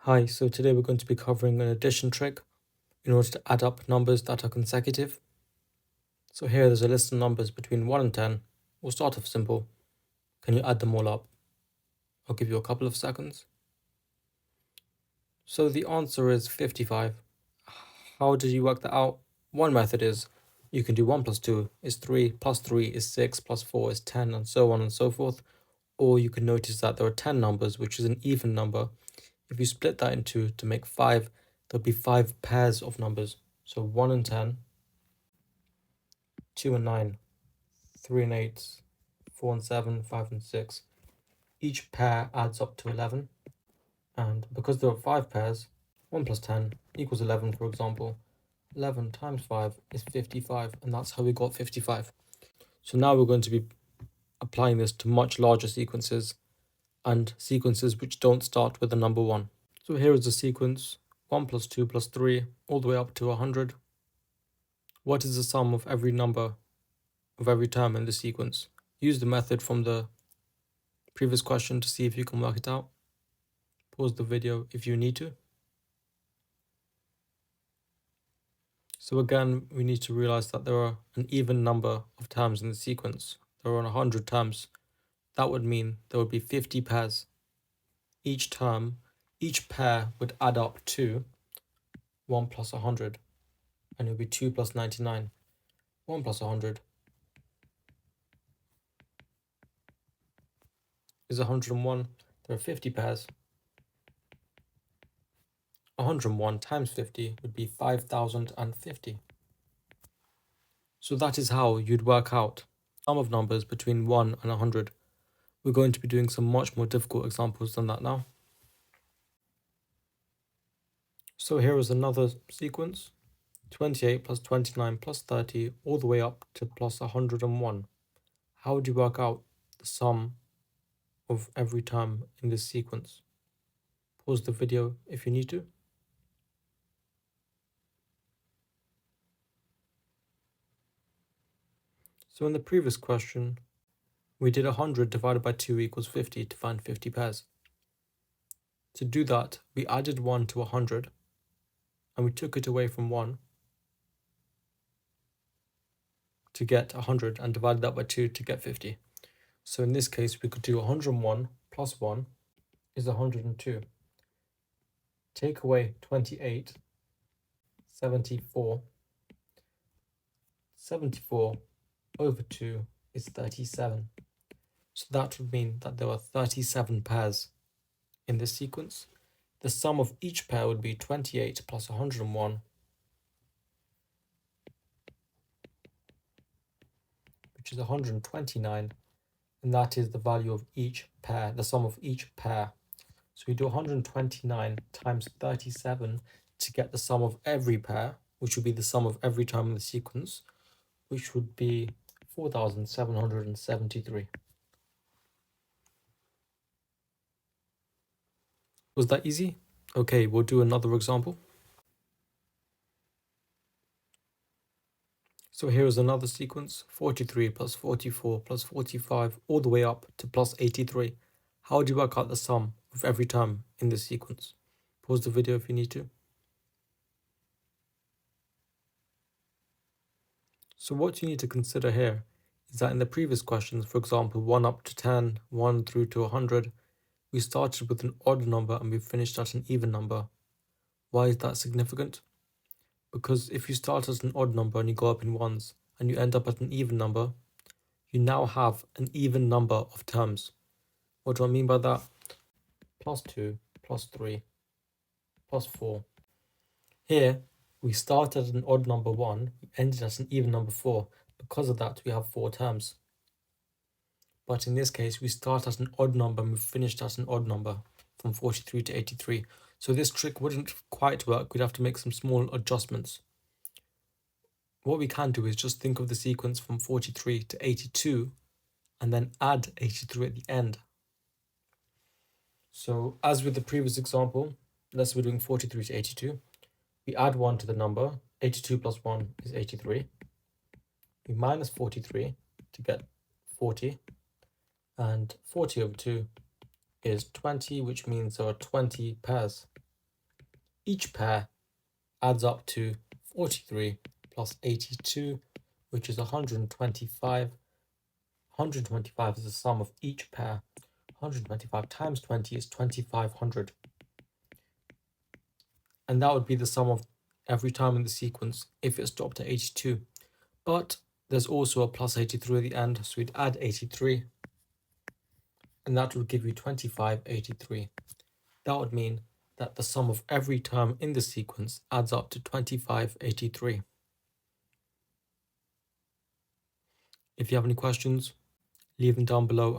Hi, so today we're going to be covering an addition trick in order to add up numbers that are consecutive. So here there's a list of numbers between 1 and 10. We'll start off simple. Can you add them all up? I'll give you a couple of seconds. So the answer is 55. How did you work that out? One method is you can do 1 plus 2 is 3, plus 3 is 6, plus 4 is 10, and so on and so forth. Or you can notice that there are 10 numbers, which is an even number. If you split that in two to make 5, there'll be 5 pairs of numbers. So 1 and 10, 2 and 9, 3 and 8, 4 and 7, 5 and 6. Each pair adds up to 11. And because there are 5 pairs, 1 plus 10 equals 11, for example. 11 times 5 is 55, and that's how we got 55. So now we're going to be applying this to much larger sequences and sequences which don't start with the number 1. So here is the sequence 1 plus 2 plus 3 all the way up to 100. What is the sum of every number of every term in the sequence? Use the method from the previous question to see if you can work it out. Pause the video if you need to. So again, we need to realize that there are an even number of terms in the sequence. There are 100 terms. That would mean there would be 50 pairs. Each pair would add up to 1 plus 100, and it would be 2 plus 99. 1 plus 100 is 101. There are 50 pairs. 101 times 50 would be 5050. So that is how you'd work out sum of numbers between 1 and 100. We're going to be doing some much more difficult examples than that now. So here is another sequence, 28 plus 29 plus 30 all the way up to plus 101. How would you work out the sum of every term in this sequence? Pause the video if you need to. So in the previous question, we did 100 divided by 2 equals 50 to find 50 pairs. To do that, we added 1 to 100, and we took it away from 1 to get 100 and divided that by 2 to get 50. So in this case, we could do 101 plus 1 is 102. Take away 28, 74. 74 over 2 is 37. So that would mean that there were 37 pairs in this sequence. The sum of each pair would be 28 plus 101, which is 129, and that is the value of each pair, the sum of each pair. So we do 129 times 37 to get the sum of every pair, which would be the sum of every term in the sequence, which would be 4,773. Was that easy? Okay, we'll do another example. So here is another sequence, 43 plus 44 plus 45 all the way up to plus 83. How do you work out the sum of every term in this sequence? Pause the video if you need to. So what you need to consider here is that in the previous questions, for example, 1 up to 10, 1 through to 100, we started with an odd number and we finished at an even number. Why is that significant? Because if you start at an odd number and you go up in ones and you end up at an even number, you now have an even number of terms. What do I mean by that? Plus 2, plus 3, plus 4. Here, we started at an odd number 1, we ended at an even number 4. Because of that, we have 4 terms. But in this case, we start at an odd number and we finished at an odd number from 43 to 83. So this trick wouldn't quite work. We'd have to make some small adjustments. What we can do is just think of the sequence from 43 to 82 and then add 83 at the end. So as with the previous example, let's say we're doing 43 to 82. We add 1 to the number. 82 plus 1 is 83. We minus 43 to get 40. And 40 over 2 is 20, which means there are 20 pairs. each pair adds up to 43 plus 82, which is 125. 125 is the sum of each pair. 125 times 20 is 2500. And that would be the sum of every time in the sequence if it stopped at 82. But there's also a plus 83 at the end, so we'd add 83. And that would give you 2583. That would mean that the sum of every term in the sequence adds up to 2583. If you have any questions, leave them down below.